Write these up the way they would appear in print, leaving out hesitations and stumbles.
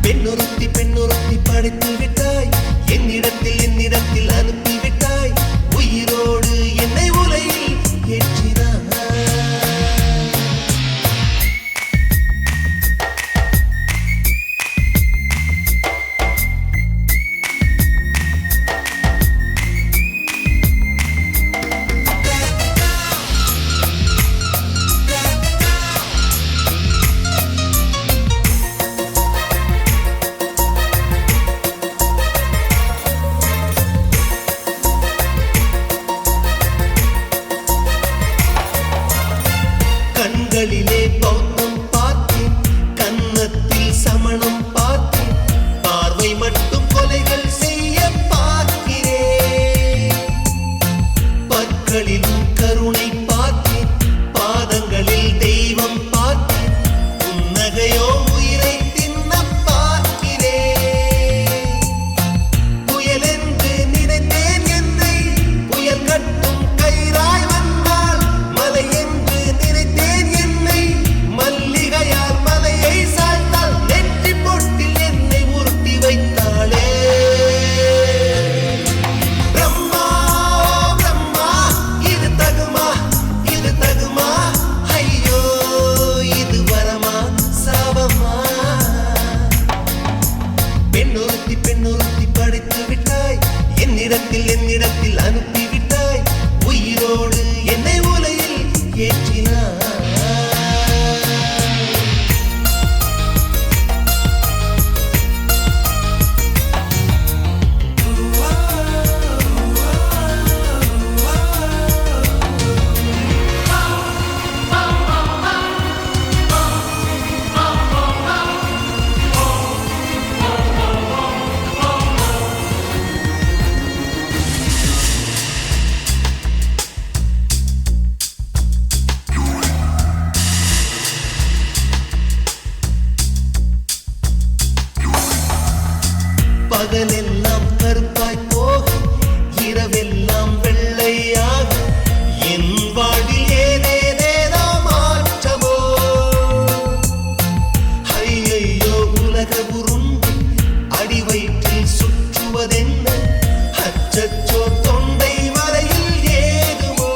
பெண்ணொருத்தி படைத்து விட்டாய், என்னிடத்தில் அனுப்பிவிட்டாய், உயிரோடு என்னை உலையில் ஏற்றினாய். கண்களிலே பௌத்தம் பார்த்தேன், கன்னத்தில் சமணம் பார்த்தேன், பார்வை மட்டும் கொலைகள் செய்ய பார்க்கிறேன். பற்களிலும் கருணை பார்த்தேன், பாதங்களில் தெய்வம் பார்த்தேன், புன்னகையோ உயிரை தின்ன பார்க்கிறேன். புயல் என்று நினைத்தேன் என்னை, புயல் கட்டும் கயிறாய் வந்தால், மலை என்று நினைத்தேன் என்னை, மல்லிகையால் மலையை சாய்த்தால், நெற்றி பொட்டில் என்னை உருட்டி வைத்தாளே. பிரம்மா பிரம்மா, இது தகுமா, இது தகுமா, ஐயோ இது வரமா சாபமா. பெண்ணொருத்தி படைத்து விட்டாய், என்னிடத்தில் அனுப்பிவிட்டாய், உயிரோடு என்னை உலையில் ஏற்றினாய். பகலெல்லாம் கருப்பாய் போக, இரவெல்லாம் வெள்ளையாக, என் வாழ்வில் ஏதேதேதோ மாற்றமோ. ஐயையோ உலக உருண்டு அடி வயிற்றில் சுற்றுவதென்ன, அச்சச்சோ தொண்டை வரையில் ஏகுமோ.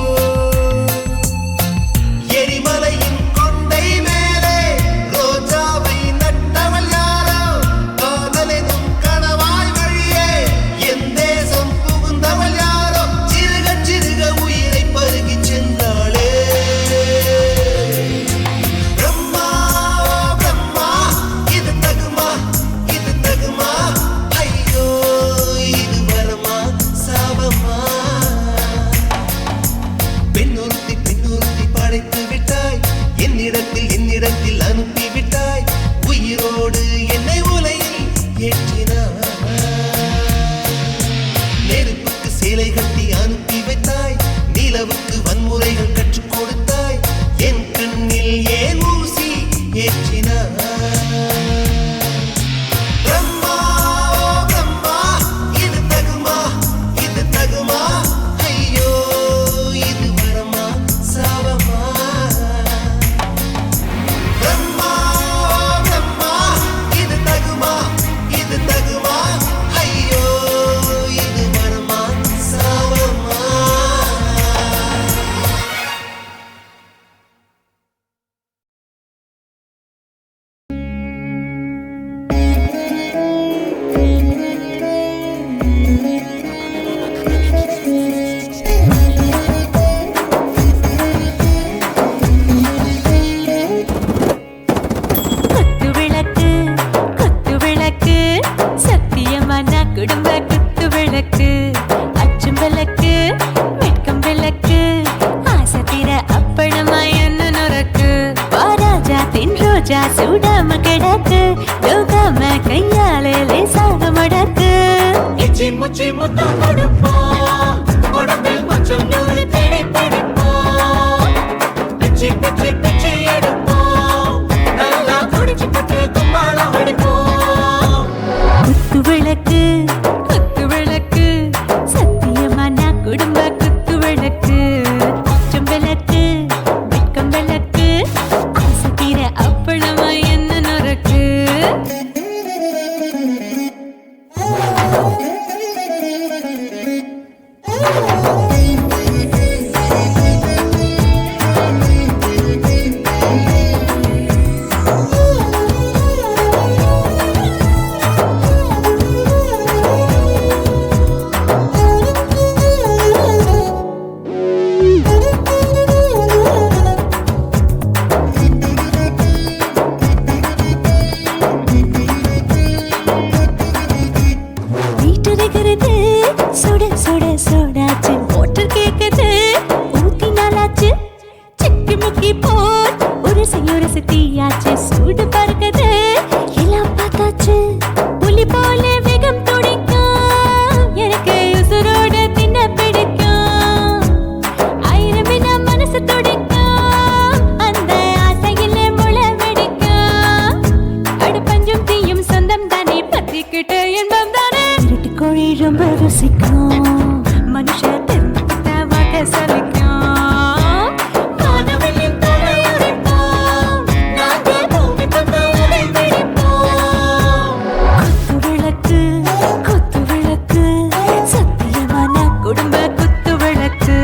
எரிமலையின் கொண்டை மேலே ரோஜாவை நட்டவள் யாரோ, காதலெனும் கணவாய் வழியே என் தேசம் புகுந்தவள் யாரோ, சிறுக சிறுக உயிரை பருகிச் சென்றாளே. பிரம்மா பிரம்மா, இது தகுமா, இது தகுமா, ஐயோ இது வரமா சாபமா. பெண்ணொருத்தி படைத்து விட்டாய், என்னிடத்தில் அனுப்பிவிட்டாய், உயிரோடு என்னை உலையில் ஏற்றினாய். நெருப்புக்கு சேலை கட்டி அனுப்பி வைத்தாய், நிலவுக்கு வன்முறைகள் கற்றுக் கொடுத்தாய், என் கண்ணில் ஏன் ஊசி ஏற்றினாய். பிரம்மா பிரம்மா, இது தகுமா, இது தகுமா, ஐயோ இது வரமா சாபமா. பிரம்மா பிரம்மா, இது தகுமா, இது தகுமா, ஐயோ இது வரமா சாபமா. குத்து விளக்கு சத்தியமான குடும்ப குத்து விளக்கு, அச்சும் விளக்கு வெட்கம் விளக்கு, ஆசத்திர அப்பளமா என்ன நுறக்கு, வாராஜா தின் ரோஜா சூடாம கிடக்கு, யோகாம கையாலே லேசாக மடக்கு. இச்சி முச்சி முத்தம் கொடுப்போம், உடம்பில் கொஞ்சம் நூறு தேடி பிடிப்போம், பிச்சி பிச்சி பிச்சி எடுப்போம், நல்லா குடிச்சு பட்டு கும்பாளம் அடிப்போம். குத்து விளக்கு சத்தியமான குடும்ப குத்து விளக்கு, அச்சும் விளக்கு வெட்கம் விளக்கு, ஆசத்திர அப்பளமா என்ன நுறக்கு. கேக்குறது சுட சுட சோடாச்சு மோட்டர் கேக்குது ஊத்தி நாளாச்சு சிக்கி முக்கி போல் உரசி தீயாச்சு சூடு பறக்குது எல்லாம் பார்த்தாச்சு புலி போல வேகம் துடிக்கும் எனக்கு உசுரோட தின்ன பிடிக்கும் ஆயிரம் மனசு துடிக்கும் அந்த ஆசையில முளை வெடிக்கும் அடுப்பஞ்சும் தீயும் சொந்தம் தானே பத்திக்கிட்டு இன்பம் தானே இருட்டு கோழி ரொம்ப ருசிக்கும் மனுஷ தெரிஞ்சுக்கிட்ட வாக்க சலிக்கும் வானவெளியின் தலையுடைப்போம் நாங்கள் பூமி பந்த உடை வெடிப்போம் குத்து விளக்கு சத்தியமான குடும்ப குத்து விளக்கு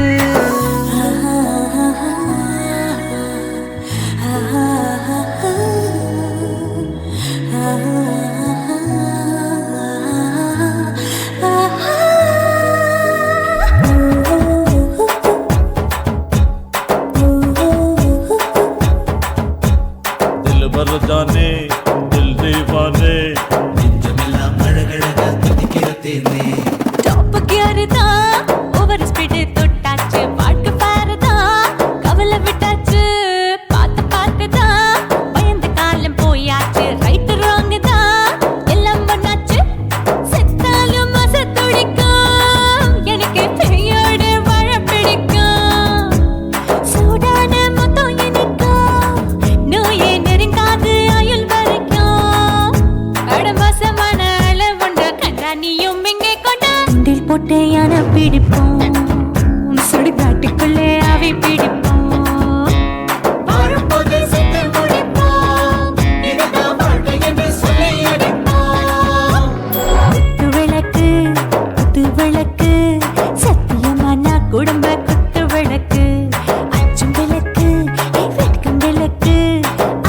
दिल भर जाने दिल दीवाने நெஞ்சமெல்லாம் அழகழகா துடிக்கிற தேனே டாப் கியர் தான் ஓவர் ஸ்பீடு தொட்டாச்சு வாழ்க்கை பாருதான் கவலை விட்டாச்சு பார்த்து தான் பயந்து காலம் போயாச்சு ரைட் ராங் தான் எல்லாம் பண்ணாச்சு செத்தாலும் மச துடிக்கும் எனக்கு பெரியோட வாழ பிடிக்கும் சூடான மொத்தம் எனக்கும் நோயே நெருங்காது ஆயுள் வரைக்கும் கடமாசமான அளவுண்ட கண்டானியும் இங்கே கொண்டா உண்டில் போட்டு யானை பிடிப்போம் சுடுகாட்டுக்குள்ளே அவை பிடிப்போம் வாழும்போது செத்து முடிப்போம் இதுதான் வாழ்க்கை என்று சொல்லி அடிப்போம் குத்து விளக்கு சத்தியமான குடும்ப குத்து விளக்கு அச்சும் விளக்கு வெட்கம் விளக்கு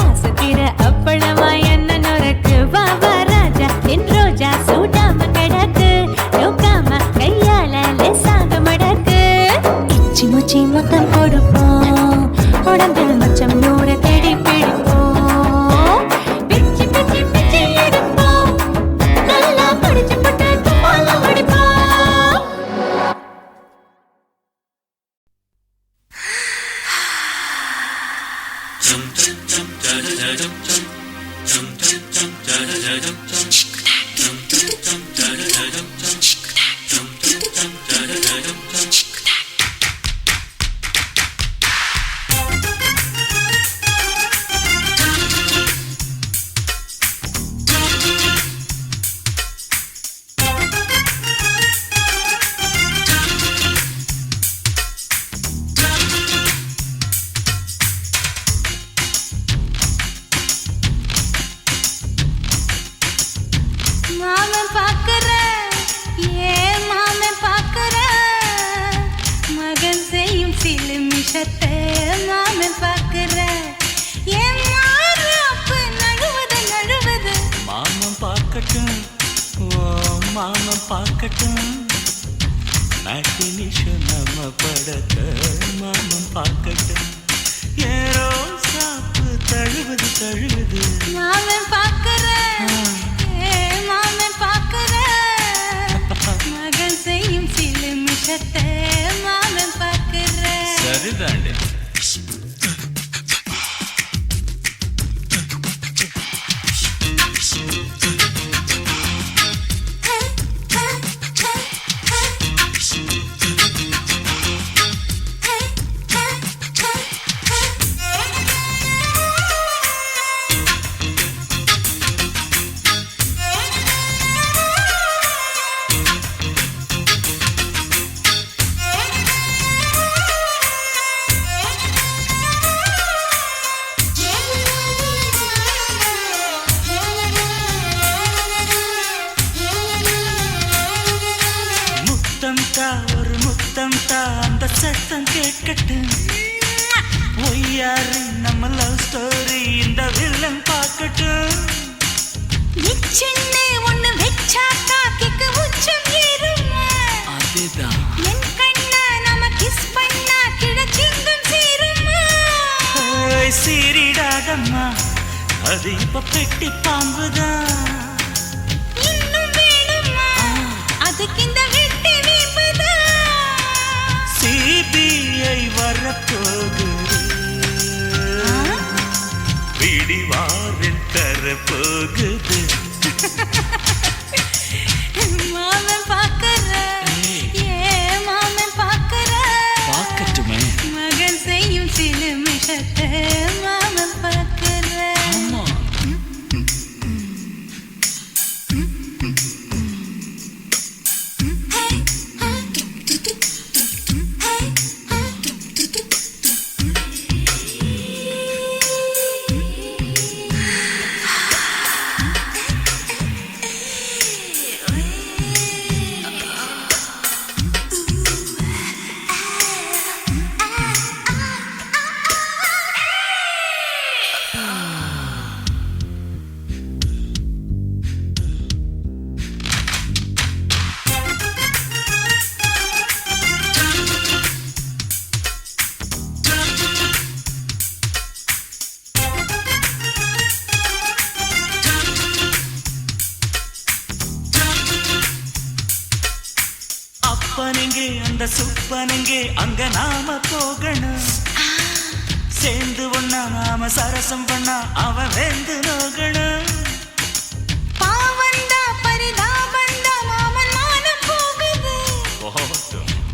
ஆசை தீர அப்பளமா என்ன நுறக்கு வா வா ராஜா என் ரோஜா சூடாம கிடக்கு நோக்காம கையால லேசாக மடக்கு இச்சி முச்சி மொத்தம் கொடுப்போம் உடம்பில் மச்சம் நூற தேடி பிடிப்போம் பிச்சி பிச்சி பிச்சி எடுப்போம் நல்லா படிச்சு போட்டு தும்பால அடிப்போம் மாமன் பார்க்கிறேன் ஏன் மாமன் பார்க்கிறேன் மகன் செய்யும் சில மிஷத்தை மாமன் பார்க்கிறேன் ஏன் மாறாப்பு நழுவது மாமன் பார்க்கட்டும் ஓ மாமன் பார்க்கட்டும் மேட்டினிஷன் நம்ம படத்த மாமன் பார்க்கட்டும் ஏரோ சாப்பு தழுவுது மாமன் பார்க்கிறேன் ஏன் மாமன் பார்க்கிறேன் மகன் செய்யும் சில மிஷத்தை மாமன் பார்க்கிறேன் சரிதாண்டி ஒரு முத்தம் தா அந்த சத்தம் கேட்கட்டும் ஒய்யாரு நம்ம லவ் ஸ்டோரி இந்த வில்லன் பார்க்கட்டும் சின்ன ஒண்ணு வெச்சாக்கா கிக்கு உச்சம் ஏறுமா அதுதான் என் கண்ணா நம்ம கிஸ் பண்ணா கிடச்சிங்கும் சீருமா சீரிடாதம்மா அது இப்ப பெட்டி பாம்புதான் இன்னும் வேணுமா அதுக்கு போகுது. மாமன் பார்க்கற ஏன் மாமன் பார்க்கற பார்க்கட்டுமே. மகன் செய்யும் சில மிஷத்தை மாமன் பார்க்கற ஆமா. அப்பனெங்கே அந்த சுப்பனெங்கே அங்க நாம போகணும். சேர்ந்து ஒண்ணா நாம சரசம் பண்ணா அவன் வேந்து நோகணும். பாவந்தா பரிதாபந்தா மாமன் மானம் போகுது.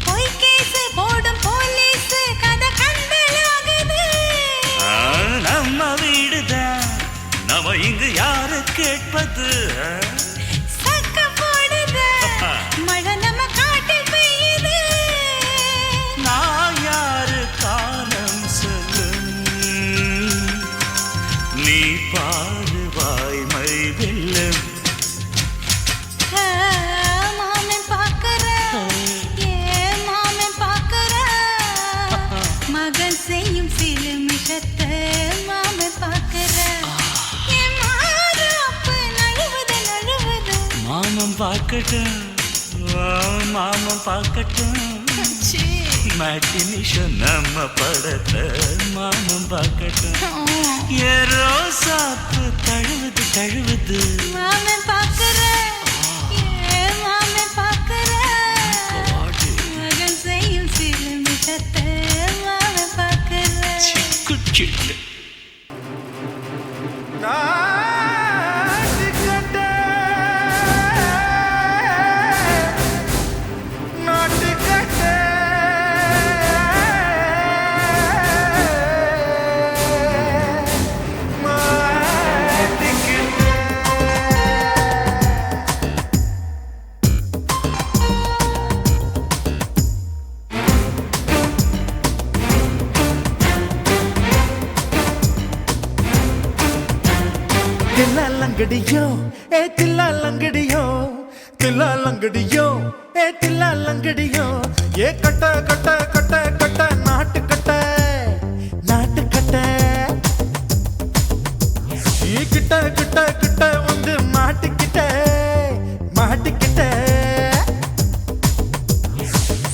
பொய் கேஸ் போடும் போலீஸ் கதை கண்டலாகுது. நம்ம வீடுதான் நம்ம இங்கு யாரு கேட்பது. சக்க போடுது மழை நம்ம காட்டில் பெய்யுது. நான் யாரு காலம் சொல்லும். நீ பாரு வாய்மை வெல்லும். மாமன் பார்க்கற ஏன் மாமன் பார்க்கற மகன் செய்யும் சில மிஷத்தை மாமன் பார்க்கற என் மாறாப்பு நழுவுது நழுவுது. மாமன் பார்க்கட்டும், மாமன் பார்க்கட்டும். மேட்டினிஷன் நம்ம படத்தை மாமன் பார்க்கட்டும். ஏரோ சாப்பு தழுவுது தழுவுது. மாமன் பார்க்கற ஏன் மாமன் பார்க்கற மகன் செய்யும் சில மிஷத்தை மாமன் பார்க்கற சிக்குச்சிட்டு. தில்லாலங்கடியோ ஏ தில்லாலங்கடியோ தில்லாலங்கடியோ ஏ தில்லாலங்கடியோ ஏ கட்ட கட்ட கட்ட கட்ட நாட்டு கட்ட நாட்டு கட்ட நீ கிட்ட கிட்ட கிட்ட வந்து மாட்டிக்கிட்ட மாட்டிக்கிட்ட.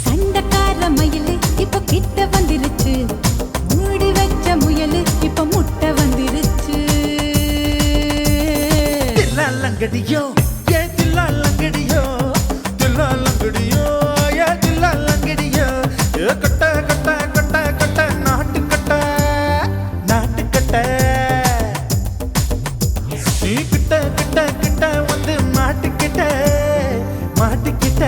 சண்டக்கார மயிலு இப்ப கிட்ட வந்துருச்சு. மூடி வச்ச முயலு இப்ப முட்டை வந்துருச்சு. தில்லாலங்கடியோ ஏ தில்லாலங்கடியோ தில்லாலங்கடியோ ஏ தில்லாலங்கடியோ ஏ கட்ட கட்ட கட்ட கட்ட நாட்டு கட்ட நாட்டு கட்ட நீ கிட்ட கிட்ட கிட்ட வந்து மாட்டிக்கிட்ட மாட்டிக்கிட்ட.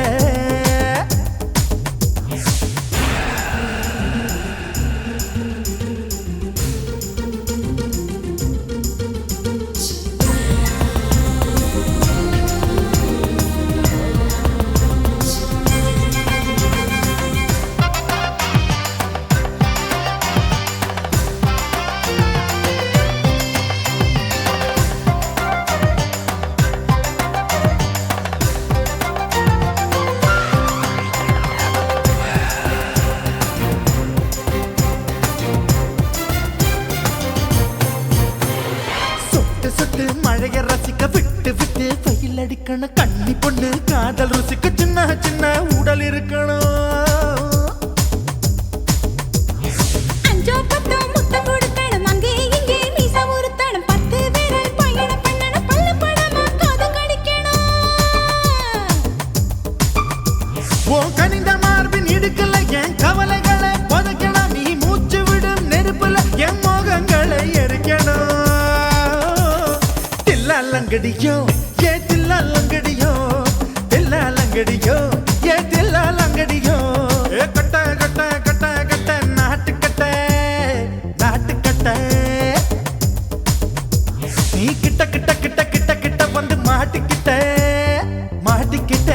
மழைய ரசிக்க விட்டு விட்டு வெயில் அடிக்கணும். கண்ணி பொண்ணு காதல் ருசிக்க சின்ன சின்ன உடல் இருக்கணும். அஞ்சோ பத்தோ முத்தம் கொடுக்கணும். அங்கே இங்கே மீசா உருத்தணும். 10 பேரை பயணம் பண்ணணும். பல்ல படமா காது கடிக்கணும். ஓ கனிந்த மார்பின் இடுக்கல என் கவலைகளை புதைக்கணும். நீ மூச்சு விடும் நெருப்புல என் மோகங்களை எரிக்கணும். தில்லாலங்கடியோ ஏ தில்லாலங்கடியோ தில்லாலங்கடியோ ஏ தில்லாலங்கடியோ ஏ கட்ட கட்ட கட்ட கட்ட நாட்டுக்கட்ட நாட்டுக்கட்ட நீ கிட்ட கிட்ட கிட்ட கிட்ட கிட்ட வந்து மாட்டிக்கிட்ட மாட்டிக்கிட்ட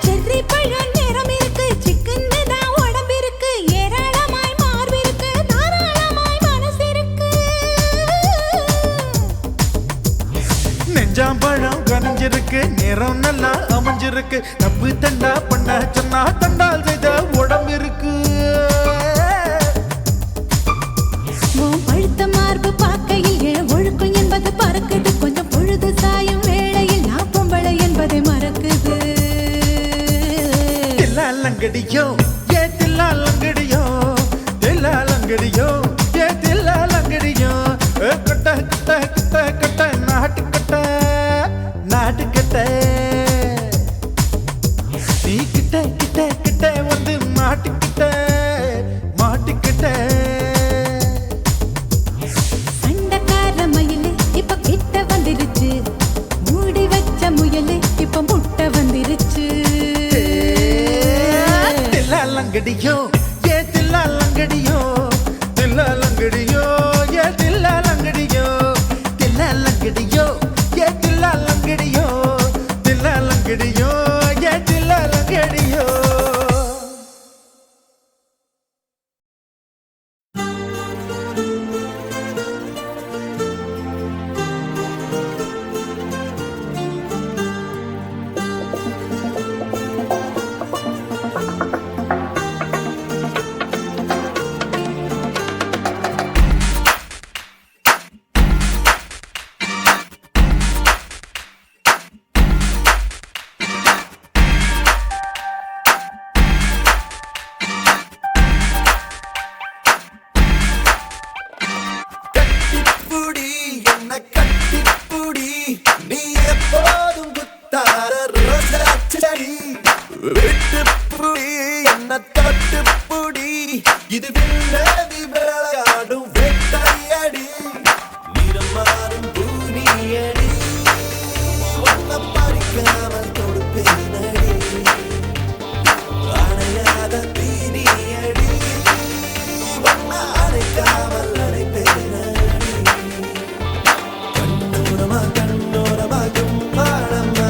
செர்ரி பழம் நிறம் இருக்கு சிக்கன்னு தான் உடம்பு இருக்கு ஏராளமாய் மார்பு இருக்கு தாராளமாய் மனசு இருக்கு நெஞ்சாம்பழம் கனிஞ்சிருக்கு நிறம் நல்லா அமைஞ்சிருக்கு தப்பு தண்டா பண்ண சொன்னா தண்டால் செய்த உடம்பு இருக்கு உன் பழுத்த மார்பு பார்க்கையில் என் ஒழுக்கம் என்பது பறக்குது கொஞ்சம் பொழுது சாயும் வேளையில் நான் பொம்பளை என்பதை மறக்குது தில்லாலங்கடியோ ஏ தில்லாலங்கடியோ தில்லாலங்கடியோ ஏ தில்லாலங்கடியோ கட்ட கட்ட கட்ட கட்ட நாட்டுக்கட்ட நாட்டுக்கட்ட நீ கிட்ட கிட்ட கிட்ட வந்து மாட்டிக்கிட்ட மாட்டிக்கிட்ட சண்டைக்கார மயிலு இப்ப கிட்ட வந்துருச்சு மூடி வச்ச முயலு இப்ப முட்டை வந்துருச்சு தில்லாலங்கடியோ ஏ தில்லாலங்கடியோ தில்லாலங்கடியோ ஏ தில்லாலங்கடியோ தில்லாலங்கடியோ ஏ தில்லாலங்கடியோ தில்லாலங்கடியோ ஏ தில்லாலங்கடியோ கட்டிப்புடி என்ன கட்டிப்புடி நீ எப்போதும் குத்தார ரோஜா செடி விட்டுப்புடி என்ன தொட்டுப்புடி இது வில்லதி விளையாடும் வெட்டையடி நிறம் மாறும் பூனியடி ஒன்ன பறிக்காமல் கொடுப்பேனடி அணையாத தீனியடி ஒன்ன அணைக்காமல் அணைப்பேனடி கண்ணோரமா கண்ணோரமா கும்பாளம்மா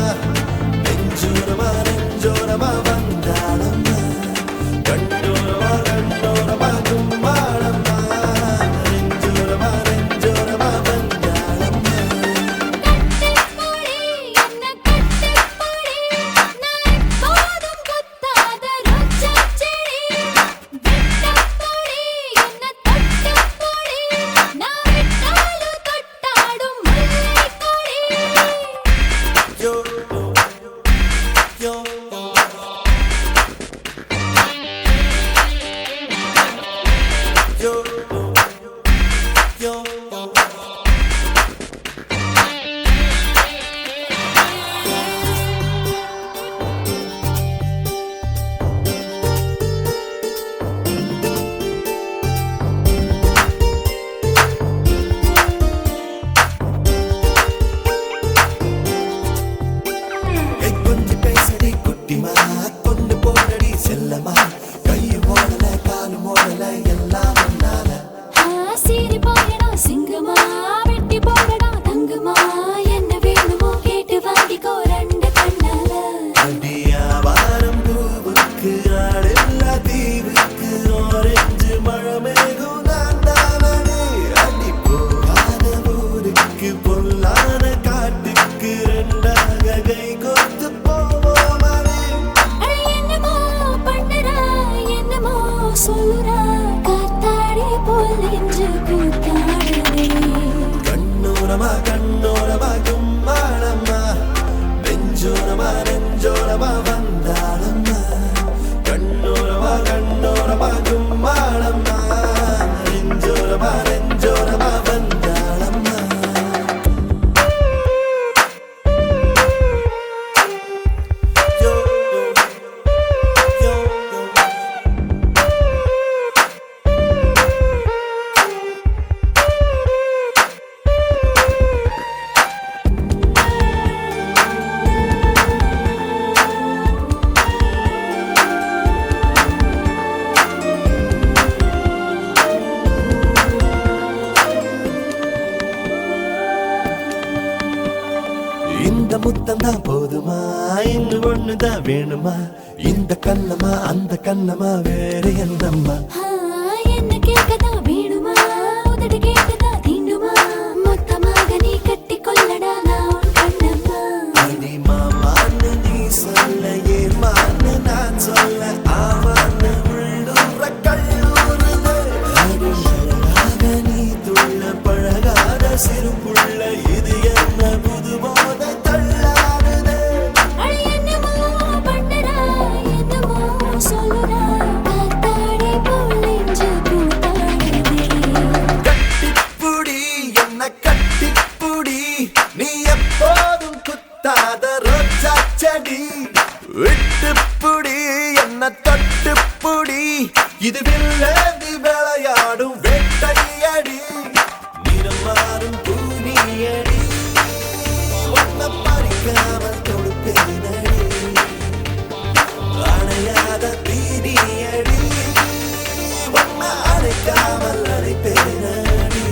நெஞ்சோரமா நெஞ்சோரமா வந்தாளம்மா கண்ணோரமா கண்ணோரமா கும்பாளம்மா நெஞ்சோரமா நெஞ்சோரமா வந்தாளம்மா கட்டிப்புடி என்ன கட்டிப்புடி நான் எப்போதும் குத்தாத ரோஜா செடி விட்டப்புடி என்ன தொட்டுப்புடி நான் விட்டாலும் தொட்டாடும் Mullaikkodi Yo, yo, yo, yo. கொஞ்சம் பேசடி குட்டிமா கொண்டு போனடி செல்லமா கையும் ஓடல காலும் ஓடல எல்லாம் ஒன்னால சீரி போடணும் சிங்கமா வெட்டி போடணும் தங்கமா என்ன வேணுமோ கேட்டு வாங்கிக்கோ ரெண்டு கண்ணால அடியா வாரம் பூவுக்கு ஆடில்லா தீவுக்கு ஆரஞ்சு மழை மேகம் நான் தானே அடி போகாத ஊருக்கு பொல்லாத காட்டுக்கு ரெண்டாக கை கோத்து போவோம் அட என்னமோ பண்ணுறா போல் நெஞ்சு கூத்தாடுதே கண்ணோரமா கண்ணோரமா கும்மாளம்மா நெஞ்சோரமா நெஞ்சோரமா வந்தாளம்மா கண்ணோரமா கண்ணோரமா கும்மாளம்மா நெஞ்சோரமா நெஞ்சோரமா வந்தாளம்மா யோ யோ யோ இந்த முத்தம்தான் போதுமா இன்னும் ஒண்ணுதான் வேணுமா இந்த கண்ணமா அந்த கண்ணமா வேற என்னம்மா என்ன கேட்கதா வேணுமா உதடு கேட்கதா தீண்டுமா மொத்தமாக நீ கட்டி கொள்ளடா நான் உன் கண்ணம்மா அடி மாமான்னு நீ சொல்ல ஏமான்னு நான் சொல்ல ஆமான்னு உள்ளூர கல்லூருது அடி அழகாக நீ துள்ள பழகாத சிறு புள்ள இது என்ன புது போத தள்ளாடுது அடி என்னமோ பண்ணடா என்னமோ சொல்லுடா காத்தாடி போல் நெஞ்சு கூத்தாடுதே கட்டிப்புடி என்ன கட்டிப்புடி நீ எப்போதும் குத்தாத ரோஜா செடி விட்டுப்புடி என்ன தொட்டுப்புடி இது வில்லேந்தி விளையாடும் வேட்டையடி நிறம் மாறும் பூனியடி ஒன்ன பறிக்காமல் கொடுப்பேனடி அணையாத தீனியடி ஒன்ன அணைக்காமல் அணைப்பேனடி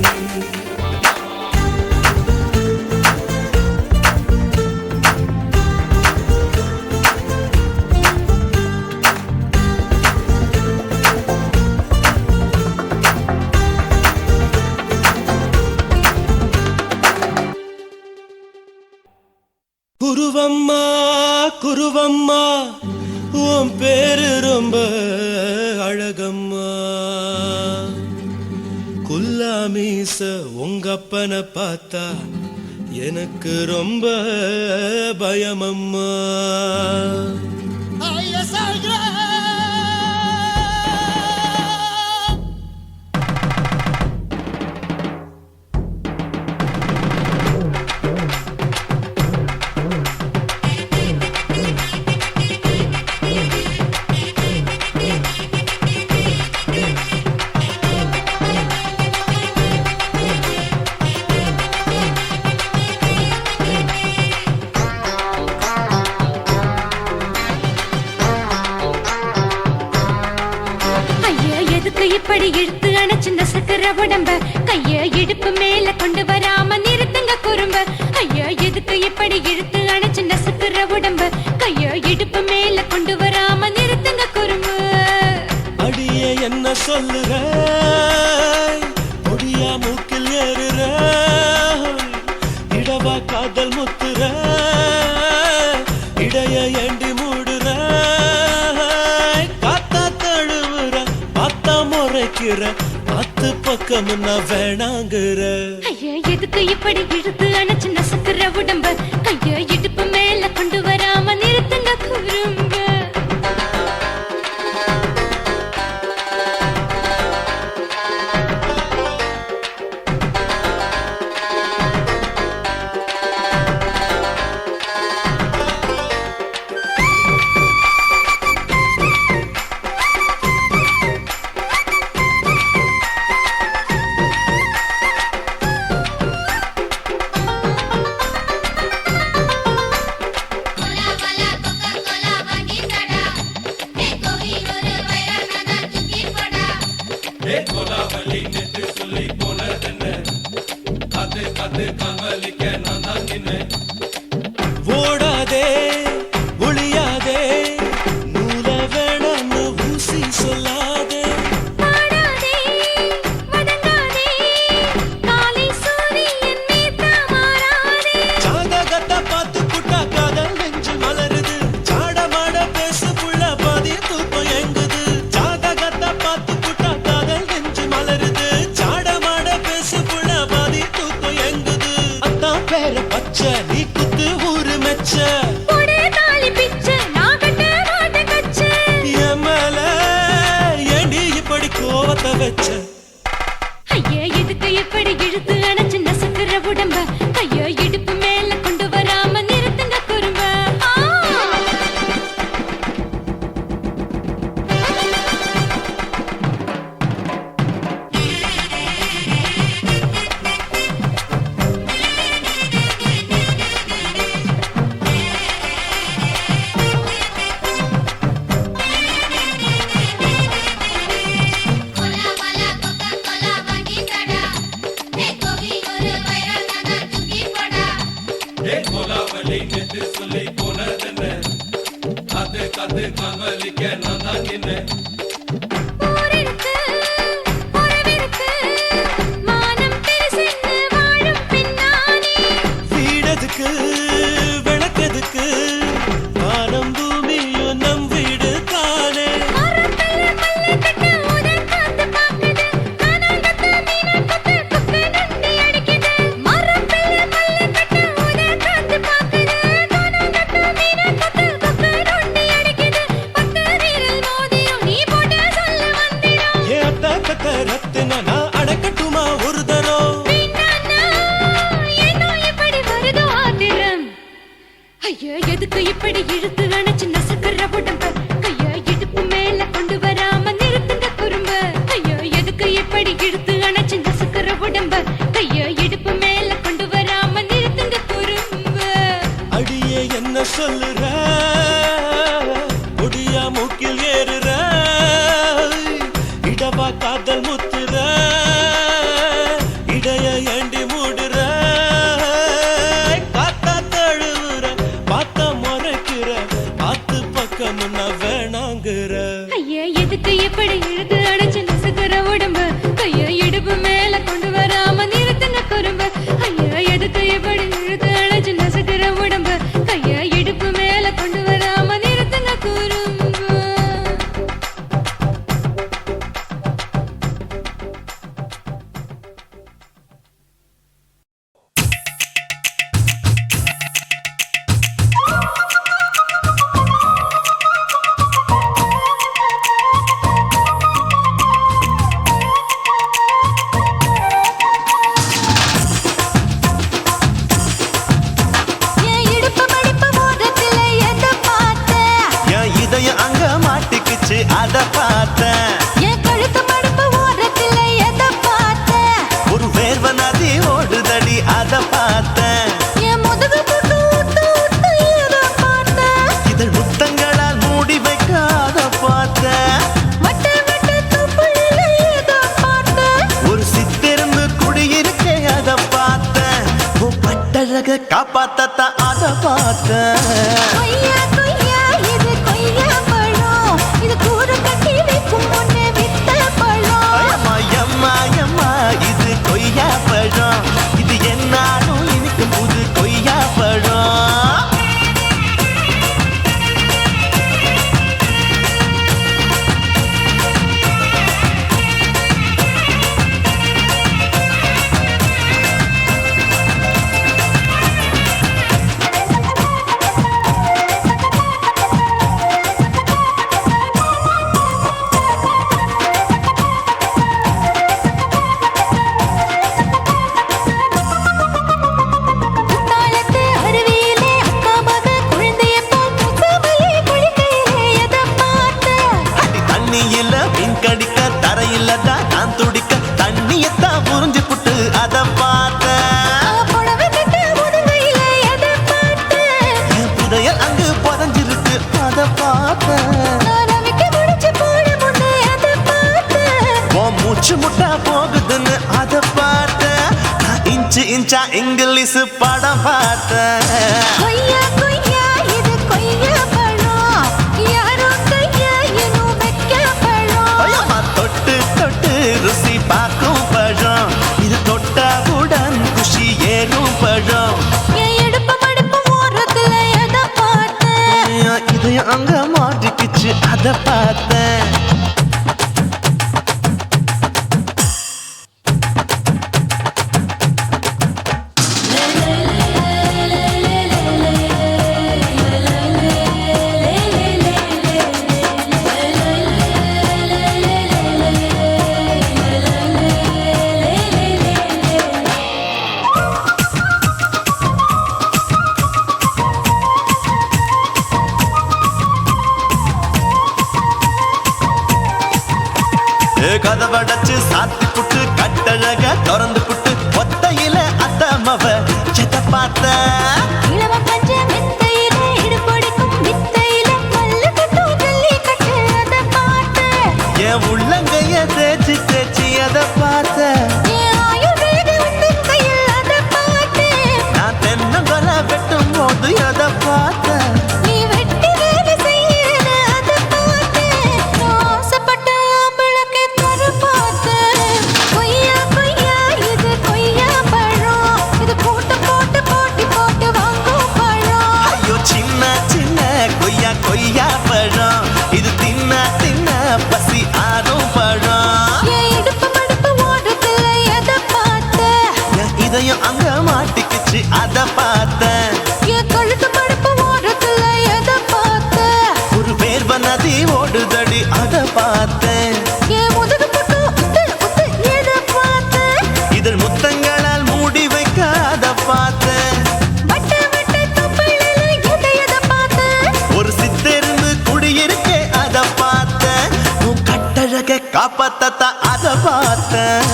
குருவம்மா குருவம்மா உன் பேரு ரொம்ப அழகம்மா குல்லாமீச உங்க அப்பனை பார்த்தா எனக்கு ரொம்ப பயமம்மா ஐயா எதுக்கு இப்படி இழுத்து அணைச்சு நசுக்கிற உடம்ப கைய இடுப்பு மேல கொண்டு வராம நிறுத்துங்க குறும்ப ஐயா எதுக்கு இப்படி இழுத்து அணைச்சு நசுக்கிற உடம்ப கைய இடுப்பு மேல கொண்டு வராம நிறுத்துங்க குறும்பு அடியே என்ன சொல்லுற பொடியா மூக்கில் ஏறுற இடவா காதல் முத்துற இடைய ஏண்டி மூடுற காத்தா தழுவுற பார்த்தா முறைக்கிற பத்து பக்கம் நான் வேணாங்குற ஐயா எதுக்கு இப்படி இழுத்து அணைச்சு நசுக்கிற உடம்ப கைய இடுப்பு மேல கொண்டு வராம நிறுத்துங்க குறும்ப ஓடாதே ஒளியாதே நூல வேணான்னு ஊசி சொல்லாதே பாடாதே வதங்காதே காலை சூரியன் மீதா மாறாதே ஜாதகத்தை பார்த்து புட்டா காதல் நெஞ்சு மலருது சாட மாட பேசு புள்ள பாதி தூக்கம் எங்குது ஜாதகத்தை பார்த்து புட்டா காதல் நெஞ்சு மலருது பத்த வச்ச ஐயா எதுக்கு இப்படி இழுத்து அணைச்சு நசுக்குற உடம்ப கைய இடுப்பு மேல கொண்டு வராம நிறுத்துங்க குறும்ப ஊரிருக்கு, உறவிருக்கு, மானம் பெருசென்று வாழும் பின்னானே. வீடதுக்கு விளக்கதுக்கு வானம் பூமியும் நம் வீடு தானே மரத்துல மல்லு கட்டு உதன் காத்து பாக்குது. கானாங்கத்து மீனாக்கத்து குக்கு நொண்டி அடிக்குது. மரத்துல மல்லு கட்டு உதன் காத்து பாக்குது. கானாங்கத்து மீனாக்கத்து குக்கு நொண்டி அடிக்குது. பத்து வீரல் மோதிரம் நீ போட்டு சொல்ல வந்திரும். ஏ அத்த கத்த ரத்தின நான் அடக்கட்டுமா ஒரு தரம் வீணானா, ஏனோ இப்படி வருதோ ஆத்திரம்? ஐயா எதுக்கு இப்படி இழுத்து அணைச்சு நசுக்குற உடம்ப கைய இடுப்பு மேல கொண்டு வராம நிறுத்துங்க குறும்ப ஐயா எதுக்கு இப்படி இழுத்து அணைச்சு நசுக்குற உடம்ப கைய இடுப்பு மேல கொண்டு வராம நிறுத்துங்க குறும்ப அடியே என்ன சொல்லுற முடியா மூக்கில் ஏறுற இடவா காதல் முத்துற இடைய ஏண்டி மூடுற காத்தா தழுவுற பார்த்த முறைக்கிற ஆத்து பக்கம் நான் வேணாங்குற ஐயா எதுக்கு இப்படி இழுத்து அணைச்சு நசுக்குற உடம்ப கைய இடுப்பு மேல கொண்டு வராம நிறுத்துங்க குறும்ப ஐயா எதுக்கு இப்படி இழுத்து அணைச்சு நசுக்குற உடம்ப கைய இடுப்பு மேல கொண்டு வராம நிறுத்துங்க குறும்ப என் இடுப்பு மடிப்பு ஓரத்துல எதை பார்த்தேன் என் இதயம் அங்க மாட்டிக்குச்சு அத பார்த்தேன் என் கழுத்து மடிப்பு ஓரத்துல எதை பார்த்தேன் ஒரு வேர்வ நதி ஓடுதடி அத பார்த்தேன் என் முதுகு புட்டு ஊத்து ஊத்து எதை பார்த்தேன் இதழ் முத்தங்களால் மூடி வைக்க அத பார்த்தேன் வட்ட வட்ட துப்புல எதை பார்த்தேன் ஒரு சித்திருந்து குடியிருக்கே அத பார்த்தேன் உன் பட்டழக காப்பாத்தத்தான் அத பார்த்தேன் கொய்யா கொய்யா இது கொய்யா பழம் இது கூறு கட்டி வைக்கும் முன்னே வித்த பழம் அம்மா எம்மா எம்மா இது கொய்யா பழம் இது என்னாலும் இனிக்கும் புது கொய்யா பழம் குத்தாலத்து அருவியிலே அக்கா மக குழந்தைய போல் முகமலே குளிக்கையிலே எதை பார்த்தேன் அடி தண்ணியில மீன் கடிக்க தரையில தான் நான் துடிக்க தண்ணியத்தான் புரிஞ்சு புட்டு அத பார்த்தேன் புடவை கட்ட முதுகையில எதை பார்த்தேன் என் புதையல் அங்கு புதஞ்சிருக்கு அத பார்த்தேன் நான் ரவிக்கு முடிச்சு போட முன்னே எதை பார்த்தேன் உன் மூச்சு முட்டா போகுதுன்னு அத பார்த்தேன் நான் இன்ச்சு இன்ச்சா இங்கிலீஷ் படம் பார்த்தேன் கொய்யா கொய்யா இது கொய்யா பழம் யாரோ கையா இன்னும் வைக்க பழம் ஐயம்மா தொட்டு தொட்டு ருசி பார்க்கும் பழம் இது தொட்டவுடன் குஷி ஏறும் பழம் என் இடுப்பு மடிப்பு ஓரத்துல எதை பார்த்தேன் என் இதயம் அங்க மாட்டிக்கிச்சு அத பார்த்தேன் சாத்தி புட்டு கட்டழக திறந்து புட்டு ஒத்தையில அத்தமவ செத்த பார்த்த இளவ பஞ்ச மெத்தையில இடுபடிக்கும் வித்தையில மல்லு கட்டு ஜல்லி கட்டு அத பார்த்து என் உள்ளங்கைய தேய்ச்சி தேய்ச்சி அதை பார்த்த என் ஆயுர்வேத உந்தன் கையில் அத பார்த்து நான் தென்னங்கொலை வெட்டும் போது அதை பார்த்த நீ வெட்டி வேலை செய்யற அத பார்த்து நான் ஆசைப்பட்ட ஆம்பளக்கு தர பார்த்து கொய்யா கொய்யா இது கொய்யா பழம் இது போட்டு போட்டு போட்டி போட்டு வாங்கும் பழம் ஐயோ சின்ன சின்ன கொய்யா கொய்யா பழம் இது தின்ன தின்ன பசி ஆறும் பழம் என் இடுப்பு மடுப்பு ஓடுறதுல எதை பார்த்த என் இதயம் அங்க மாட்டிக்கிச்சு அதை பார்த்தேன் என் கழுத்து மடுப்பு ஓடுறதுல எதை பார்த்த ஒரு வேர்வ நதி ஓடுதடி அதை பார்த்தேன் என் முதுகு பட்டு உத்து உத்து எதை பார்த்த இதழ் முத்தங்களால் மூடி வைக்க அதை பார்த்தேன் வட்ட வட்ட தொப்பையில எதை பார்த்த ஒரு சித்தெருந்து குடியிருக்க அதை பார்த்தேன் உன் கட்டழக காப்பாத்தத்த அதை பார்த்தேன்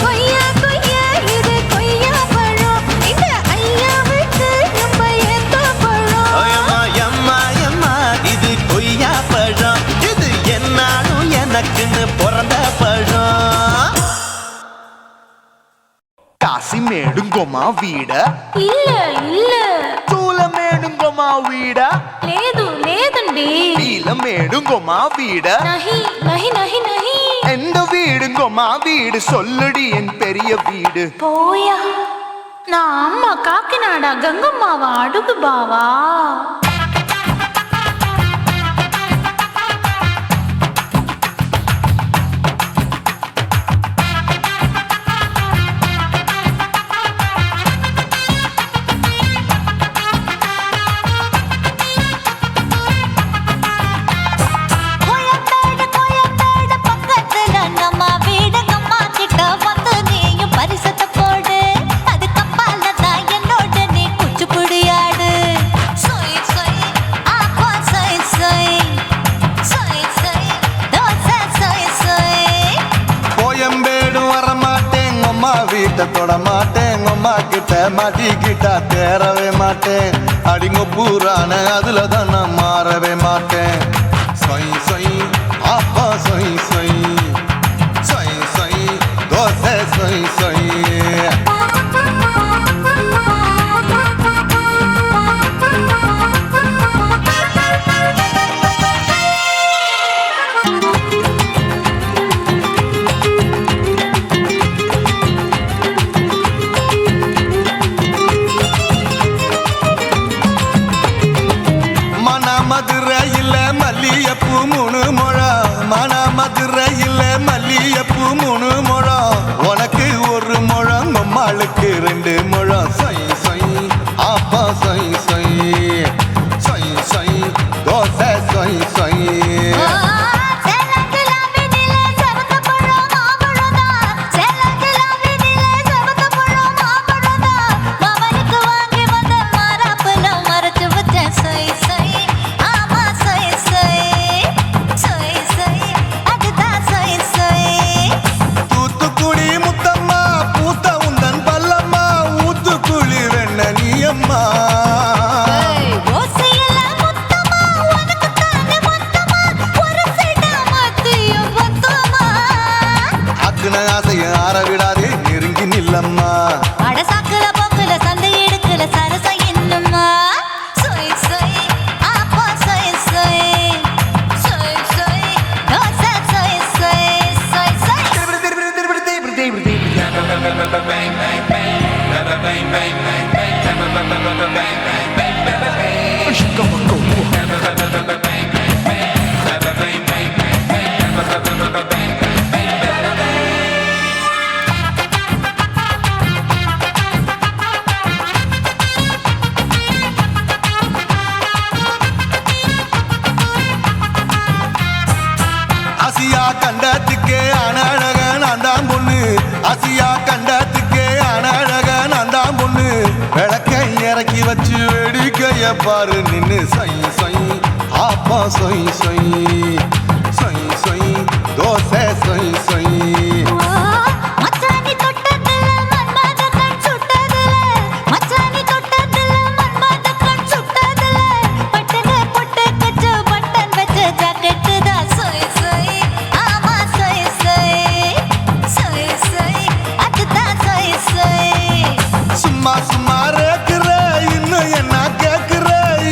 கொய்யா கொய்யா இது கொய்யா பழம் இந்த ஐயாவுக்கு ரொம்ப ஏத்த பழம் எம்மா எம்மா எம்மா இது கொய்யா பழம் இது என்னாலும் எனக்குன்னு பிறந்த பழம் காசி மேடுங்கோமா வீட இல்ல இல்ல தூல மேடுங்கோமா வீட లేదు లేదండి நீல மேடுங்கோமா வீட నహి నహి నహి నహి எந்த வீடுங்கோமா வீடு சொல்லுடி என் பெரிய வீடு పోయా నా అమ్మ కాకినాడ గంగమ్మావా అడుగు బావా கோயம்பேடு பக்கத்துல நம்ம வீடு கம்மா கிட்ட வந்து நீயும் பரிசத்தை போடு அது கப்பால தான் என்னோட நீ குச்சிப்புடியாடு சொய் சொய் ஆப்பா சொய் சொய் சொய் சொய் தோசை சொய் சொய் கோயம்பேடு வரமாட்டேன் அம்மா வீட்டை தொட மாட்டேன் அம்மா கிட்ட மாட்டிக்கிட்டா தேரவே மாட்டேன் அடிங்க பூரான அதுல தான் நான் மாறவே மாட்டேன் சொய் சொய் அப்பா சொய் சொய் சொய் சொய் தோசை சொய் சொய் மதுரையில் மல்லியப்பூ 3 முழம் மதுரையில் மல்லியப்பூ 3 முழம் உனக்கு 1 முழம் அம்மாளுக்கு 2 முழம் சொய் சொய் அப்பா சொய் சொய் சொய் சொய் தோசை சொய் சொய் விடாதே நெருங்கி நில்லம்மா அடசாக்குல போக்குல சந்தை எடுக்கல சரச என்னம்மா சொய் சொய் ஆப்பா சொய் சொய் சொய் சொய் தோசை சொய் சொய் சொய் சொய் ஆசியா கண்டத்துக்கே அனழக நான் தான் பொண்ணு ஆசியா கண்டத்துக்கே அனழக நான் தான் பொண்ணு விளக்கை இறக்கி வச்சு வேடிக்கைய பாரு நின்னு சொய் சொய் ஆப்பா சொய் சொய் சொய் சொய் தோசை சொய் சொய் சும்மா சும்மா ரேக்குற இன்னும் என்ன கேக்குற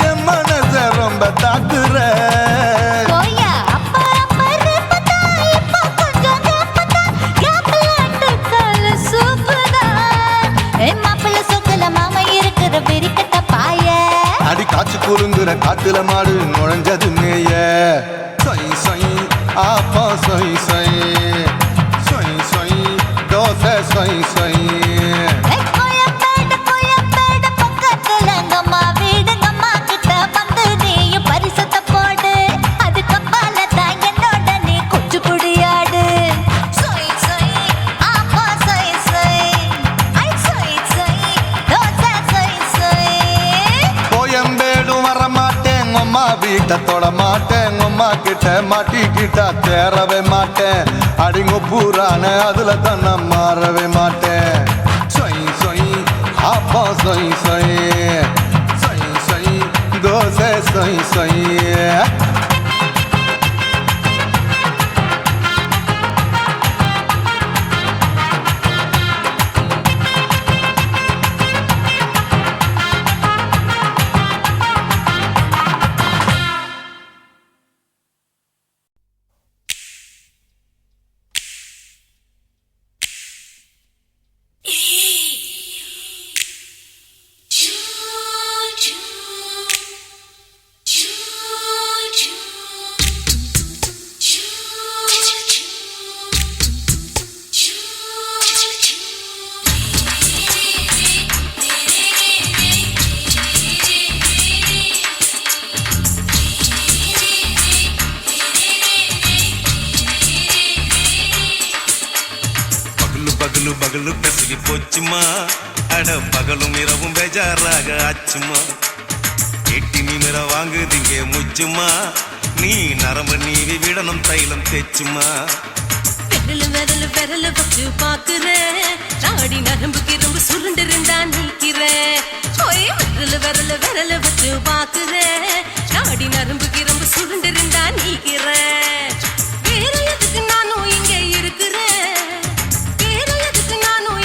என் மனச ரொம்ப தாக்குற போயா அப்பா அப்பா ரப்பதா இப்ப கொஞ்சம் ரப்பதா கேப்லாட்டு கால சூப்பரா மாப்பிள்ள சொக்கல மாமா இருக்கிற பெரிக்கட்ட பாய அடி காய்ச்சி குறுங்குற காட்டுல மாடு நுழைஞ்சது மேய சொய் சொய் ஆப்பா சொய் சொய் சொய் சொய் தோசை சொய் சொய் கோயம்பேடு பக்கத்துல எங்கம்மா வீடு அம்மா கிட்ட வந்து நீயும் பரிசத்தை போடு அது கப்பால தான் என்னோட நீ குச்சி புடியாடு சொய் சொய் ஆப்பா சொய் சொய் ஐ சொய் சொய் தோசை சொய் சொய் கோயம்பேடும் வர மாட்டேன் அம்மா வீட்டை தொட மாட்டேன் அம்மா கிட்ட மாட்டிக்கிட்டா தேரவே மாட்டேன் அடிங்க பூரான அதுல தான் நான் மாறவே மாட்டேன் சொய் சொய் ஆப்பா சொய் சொய் சொய் சொய் தோசை சொய் சொய் பகலு பெசகி போச்சுமா அட பகலும் இரவும் பேஜாராக ஆச்சுமா எட்டி நிமிர வாங்குதிங்க முச்சுமா நீ நரம்பு நீவி விடணும் தைலம் தேச்சுமா விரல வச்சு பாக்குறேன் நாடி நரம்பு கிரம்பு சுருண்டு இருந்தா நிற்கிறேன் விரல வச்சு பாக்குறேன் நாடி நரம்பு கிரம்பு சுருண்டு இருந்தா நிற்கிறேன் வேற எதுக்கு நானும்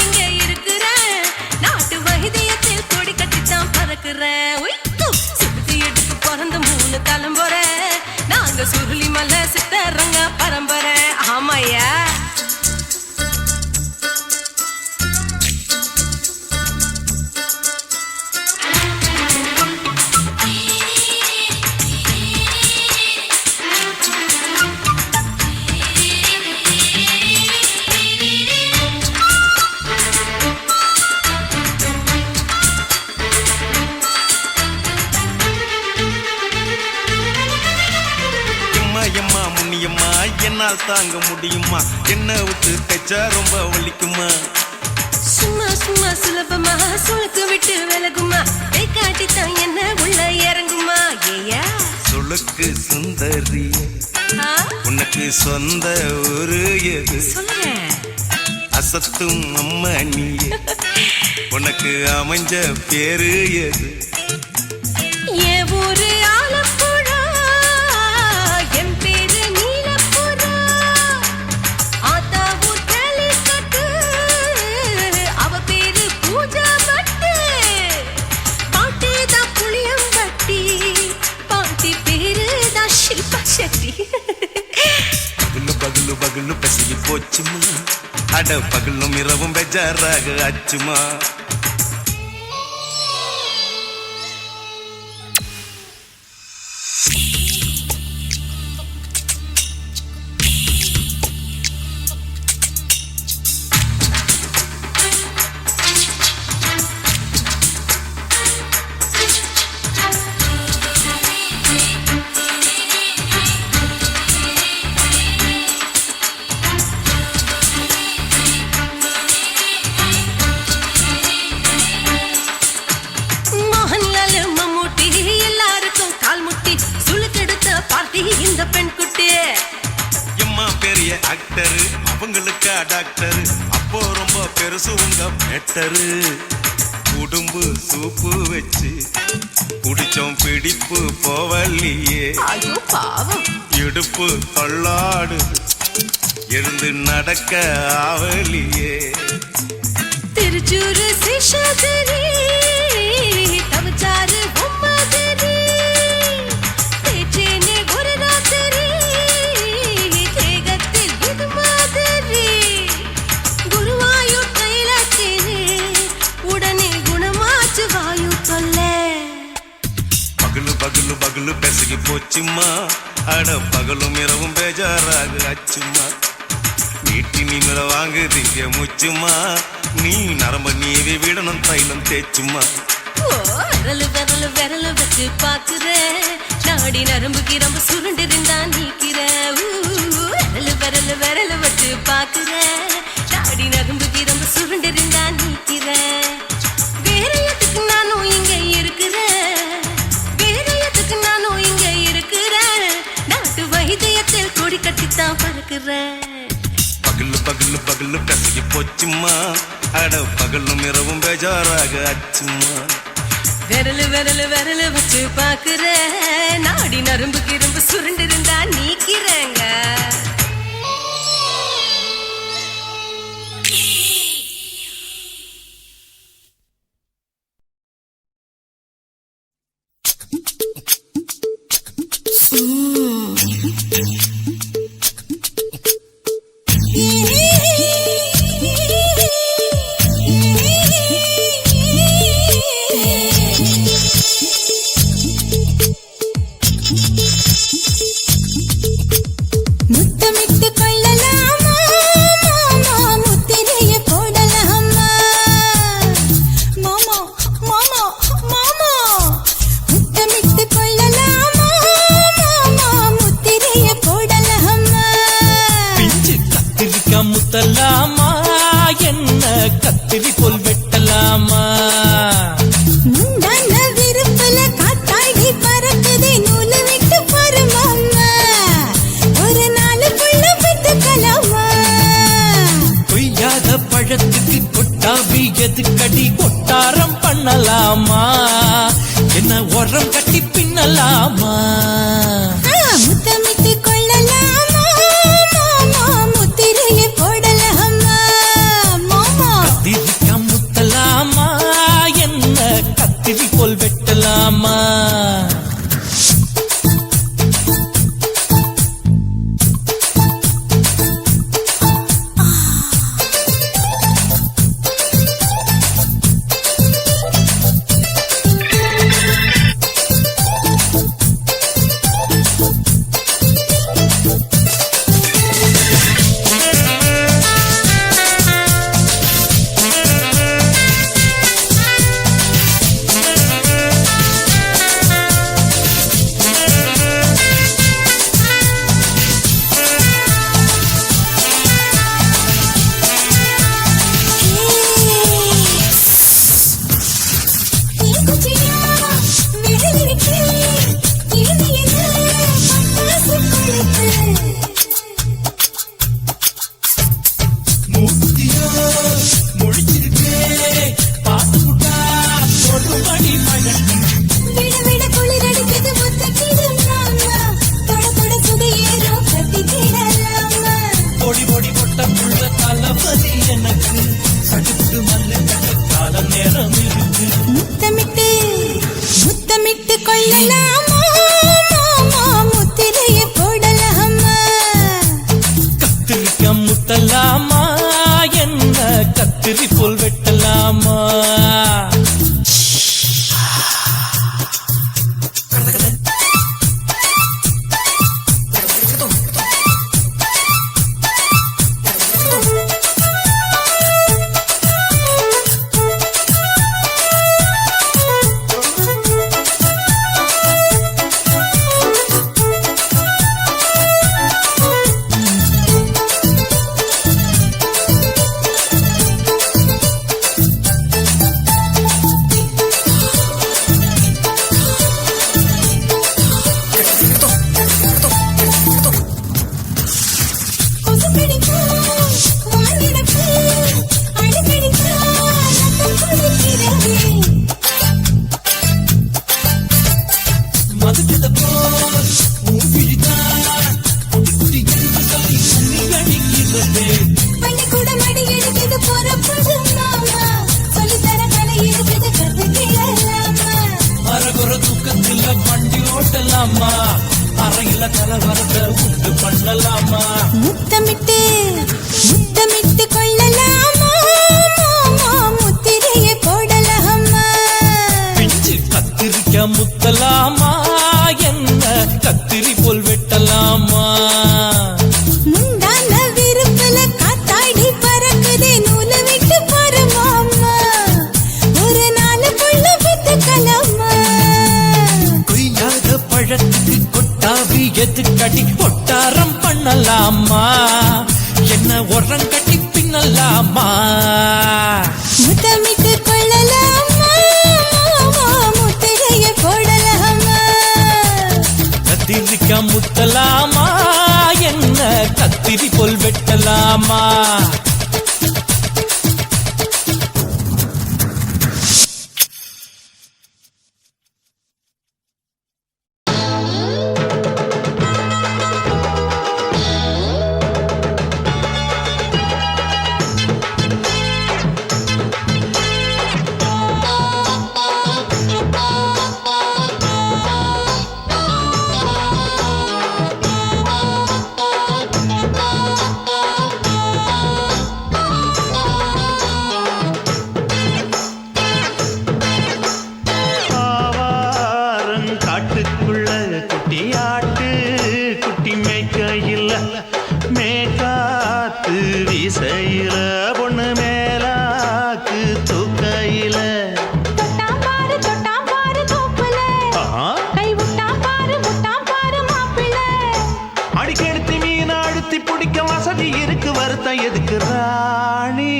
இங்க இருக்கிறேன் நாட்டு வைத்தியத்தில் கொடி கட்டித்தான் பறக்குறேன் சிறுத்தை எடுத்து பிறந்த 3 தலைமுறை நாங்க சுருளி மலை சித்தரங்க பரம்பரை ஆமாயா என்னால் தாங்க முடியுமா என்ன விட்டு தைச்சா ரொம்ப வலிக்குமா சும்மா சும்மா சுலபமா சுளுக்கு விட்டு விலகுமா கை காட்டித்தான் என்ன உள்ள இறங்குமா ஏயா சுளுக்கு சுந்தரி உனக்கு சொந்த ஊரு எது அசத்தும் அம்மா நீ உனக்கு அமைஞ்ச பேரு எது ஏ ஊரு ஆலப்புழா என் பேரு நீலப்புறா ஆத்தா ஊர் கேலிக்கட்டு அவ பேரு பூஜா பட்டு பாட்டி தான் புளியம்பட்டி பாட்டி பேரு தான் ஷில்பா செட்டி பகலு பசிக்கு போச்சுமா அட பகலும் இரவும் பெஜாராக ஆச்சுமா இந்த பெண் குட்டி எம்மா பெரிய ஆக்டரு அவங்களுக்கா டாக்டரு அப்போ ரொம்ப பெருசு உங்க மேட்டரு உடும்பு சூப்பு வச்சு குடிச்சோம் பிடிப்பு போவல்லையே ஐயோ பாவம் இடுப்பு தள்ளாடு எழுந்து நடக்க ஆவலியே திருச்சூர் சேஷாதிரி பெசகி போச்சுமா அட பகலும் இரவும் பேஜாராக அச்சுமா நீட்டி நிமிர வாங்குதிங்க முச்சுமா நீ நரம்ப நீவி விடணும் தைலம் தேச்சுமா விரலு விரலு விரலு வச்சு பாக்குற நாடி நரம்பு கிரம்பு சுருண்டு இருந்தா நீக்கிற விரலு விரலு விரலு வச்சு பாக்குற நாடி நரம்பு கிரம்பு சுருண்டு இருந்தா நீக்கிற வேற எதுக்கு நானும் இங்க இருக்கிறேன் வேற எதுக்கு நானும் இங்க இருக்கிறேன் நாட்டு வைத்தியத்தில் கொடி கட்டித்தான் பறக்குறேன் பகலு பகலு பகலு பெசகி போச்சுமா அட பகலும் இரவும் பேஜாராக அச்சுமா விரலு விரலு விரலு வச்சு பாக்குற நாடி நரம்பு கிரும்பு சுருண்டு இருந்தா நீக்கிறேங்க முத்தமிட்டு கொள்ளலாமா மாமா முத்திரைய போடலாமா மாமா மாமா மாமா முத்தமிட்டு கொள்ளலாமா மாமா முத்திரைய போடலாமா பிஞ்சு கத்திரிக்கா முத்தலாமா என்ன கத்திரி போல் வெட்டலாமா முந்தான விருப்பல காத்தாடி பறக்குதே நூலு விட்டு பாரு மாமா ஒரு நாளுக்குள்ள விட்டுக்கலாமா கொய்யாத பழத்துக்கு கொட்டாவி எதுக்கடி கொட்டாரம் பண்ணலாமா என்ன உரம் கட்டி பின்னலாமா முத்தமிட்டு கொள்ளலாமா மாமா முத்திரைய போடலாமா மாமா கத்திரிக்கா முத்தலாமா என்ன கத்திரி போல் வெட்டலாமா கொள்ளலாமா முத்தமிட்டு கொள்ளலாமா முத்திரையை போடலாமா கத்திரிக்கா முத்தலாமா என்ன கத்திரி போல் வெட்டலாமா காட்டுக்குள்ள குட்டியாட்டு குட்டி மேய்க்கையில் மேகாத்து வீசையில பொண்ணு மேலாக்கு தூக்கையில தொட்டாம் பாரு தோப்புல கை விட்டாம் பாரு மாப்பிள்ள அடிக்கெடுத்து மீன் அழுத்தி பிடிக்க வசதி இருக்கு வருத்தம் எதுக்கு ராணி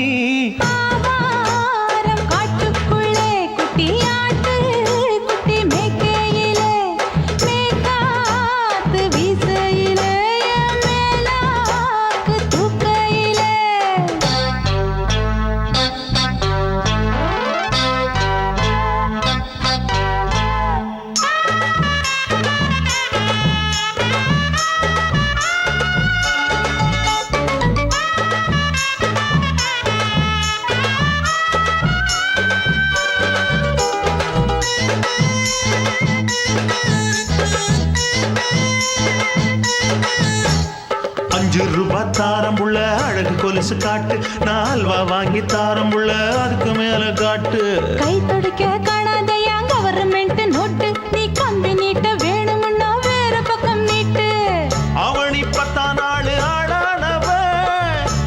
ஆவாரம் காட்டுக்குள்ளே குட்டியாட்டு குட்டி மேய்க்கையிலே மேகாத்து வீசையிலே மேலாக்கு தூக்கையிலே ₹5 தாரம்புள்ள அழகு கொலுசு காட்டு 4 வாங்கி தாரம்புள்ள அதுக்கு மேல காட்டு கை துடிக்க காணாதையா கவர்மெண்ட் நோட்டு நீ கம்பி நீட்ட வேணும்னா வேற பக்கம் நீட்டு அவனி 10 நாள் ஆடானவ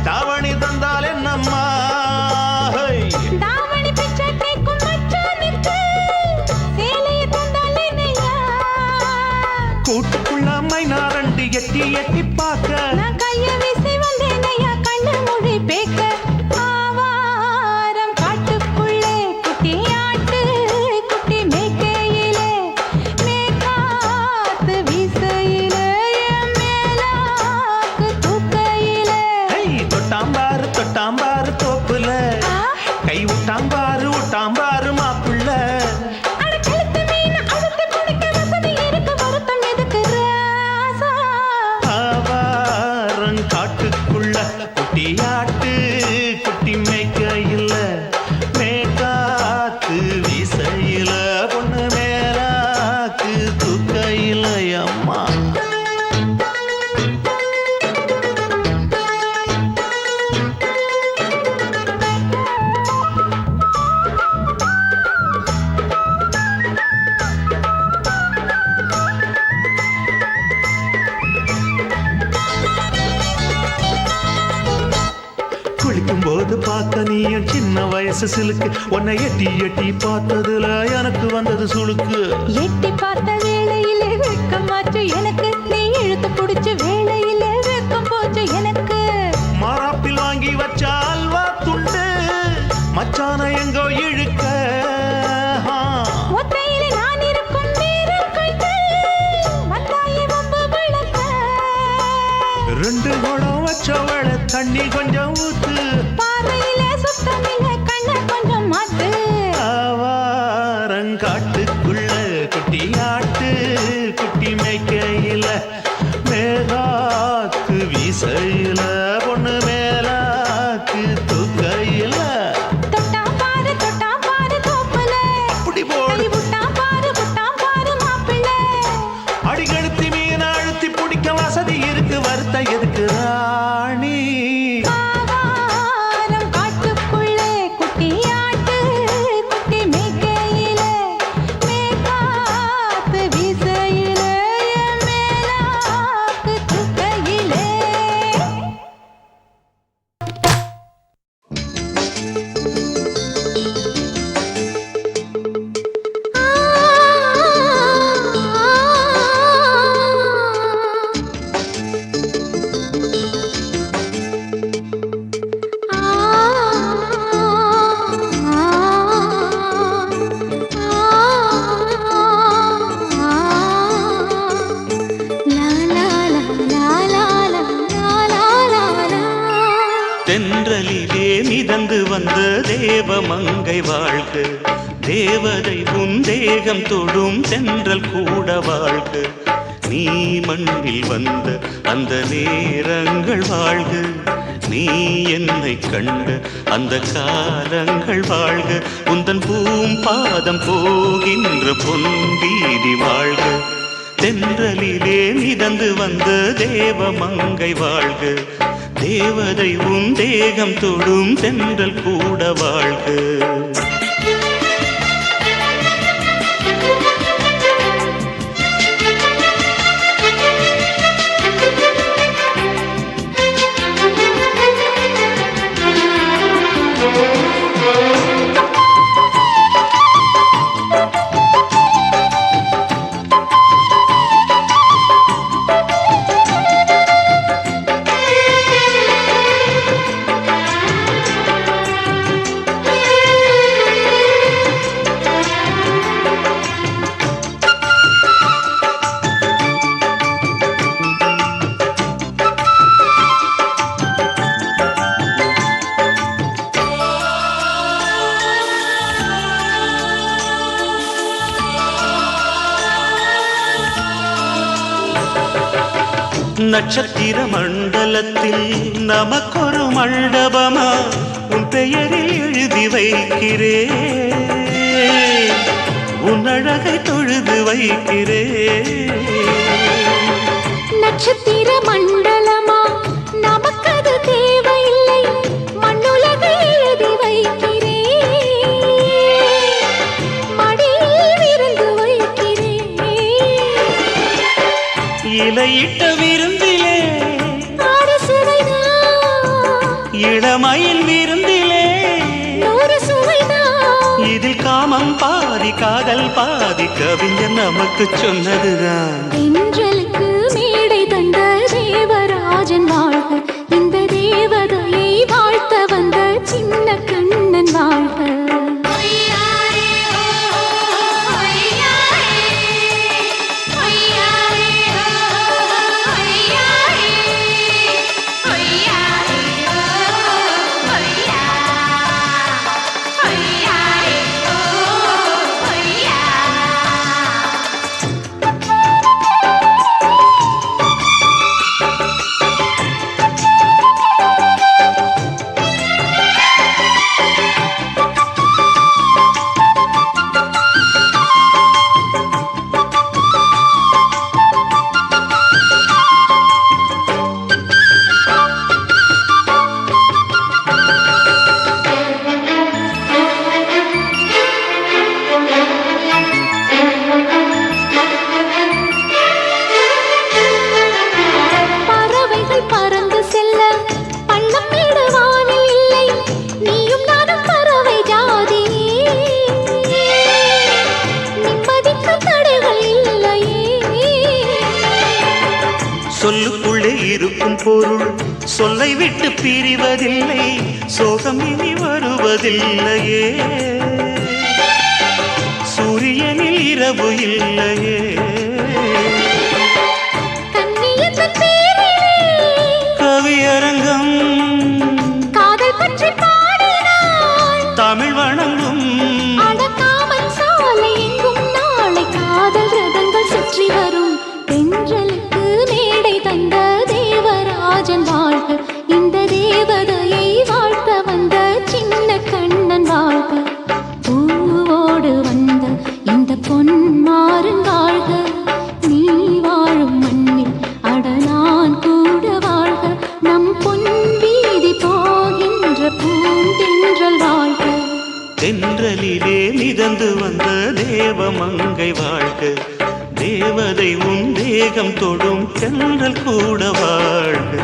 தாவணி தந்தால் என்னம்மா தாவணி பிச்சை கேக்கும் மச்சானுக்கு சேலையை தந்தாலே நையா கூட்டுக்குள்ள மைனாரண்டு எட்டி எட்டி பார்க்க நான் கைய வீசி வந்தேன் ஐயா கண்ணு மொழி பேக்க ஆவாரம் காட்டுக்குள்ளே குட்டியாட்டு குட்டி மேய்க்கையிலே மேகாத்து வீசையிலே மேலாக்கு தூக்கையிலே தொட்டாம்பாரு தோப்புல கை விட்டாம்பாரு மாப்பிள்ள அட கழுத்து மீன் அழுத்து குடிக்க வசதி இருக்கு வருத்தம் எதுக்கு ராசா ஆவாரம் காட்டுக்குள்ள குட்டியாட்டு குட்டி மேய்க்கையில் மேகாத்து வீசையில பொண்ணு மேலாக்கு தூக்கையில் அம்மா குளிக்கும் போது பார்த்த நீயும் சின்ன வயசு சிலுக்கு உன்னை எட்டி எட்டி பார்த்ததுல எனக்கு வந்தது சுளுக்கு எட்டி பார்த்த வேளையிலே வெட்கமாச்சு எனக்கு நீ இழுத்து பிடிச்ச வேளையிலே வெட்கம் போச்சு எனக்கு மாறாப்பில் வாங்கி வச்ச அல்வா துண்டு மச்சான எங்கோ இழுக்க ஒத்தையிலே நான் இருக்கும் நேரம் கழித்து வந்தாயே வம்பு விளக்க 2 குடம் வச்சவள தண்ணி கொஞ்சம் ஊத்து பார்வையிலே சுத்தமில்லை கண்ணை கொஞ்சம் மாத்து ஆவாரங்காட்டுக்குள்ள குட்டியாட்டு குட்டி மேய்க்கைய வந்த தேவமங்கை வாழ்க, தேவதை உன் தேகம் தொடும் தென்றல் கூட வாழ்க, நீ மண்ணில் வந்த அந்த நேரங்கள் வாழ்க, நீ என்னை கண்ட அந்த காலங்கள் வாழ்க, உந்தன் பூம்பாதம் போகின்ற பொன்வீதி வாழ்க, தென்றலிலே மிதந்து வந்த தேவமங்கை வாழ்க, தேவதை உன் தேகம் தொடும் தென்றல் கூட வாழ்க. நட்சத்திர மண்டலத்தில் நமக்கொரு மண்டபமா உன் பெயரில் எழுதி வைக்கிறே, உன் அழகை தொழுது வைக்கிறே. நட்சத்திர மண்டலமா நமக்கது தேவையில்லை, மண்ணுலகை எழுதி வைக்கிறே, மடியில் விருந்து வைக்கிறே. இலையிட்ட விருந்திலே ஆடு சுவைதா, இளமையில் விருந்திலே நூறு சுவைதா. இதில் காமம் பாதி காதல் பாதி கவிஞர் நமக்கு சொன்னதுதான். தென்றலுக்கு மேடை தந்த தேவராஜன் வாழ்க, இந்த தேவதையை வாழ்த்த வந்த சின்ன கண்ணன் வாழ்க. சொல்லுக்குள்ளே இருக்கும் பொருள் சொல்லை விட்டு பிரிவதில்லை, சோகம் இனி வருவதில்லையே, சூரியனில் இரவு இல்லையே. கவியரங்கம் காதல் பற்றி பாடினாள், தமிழ் வணங்கும் அடக்காமன் சாலை எங்கும் நாளை காதல் ரதங்கள் சுற்றி வரும். தென்றலுக்கு மேடை தந்த தேவராஜன் வாழ்க, இந்த தேவதையை வாழ்த்த வந்த சின்ன கண்ணன் வாழ்க, பூவோடு வந்த இந்த பொன்மாறன் வாழ்க, நீ வாழும் மண்ணில் அடலான் கூட வாழ்க, நம் பொன் வீதி போகின்ற பூந்தென்றல் வாழ்க. தென்றலிலே மிதந்து வந்த தேவமங்கை வாழ்க, தேவதை உன் தேகம் தொடும் தென்றல் கூட வாழ்க.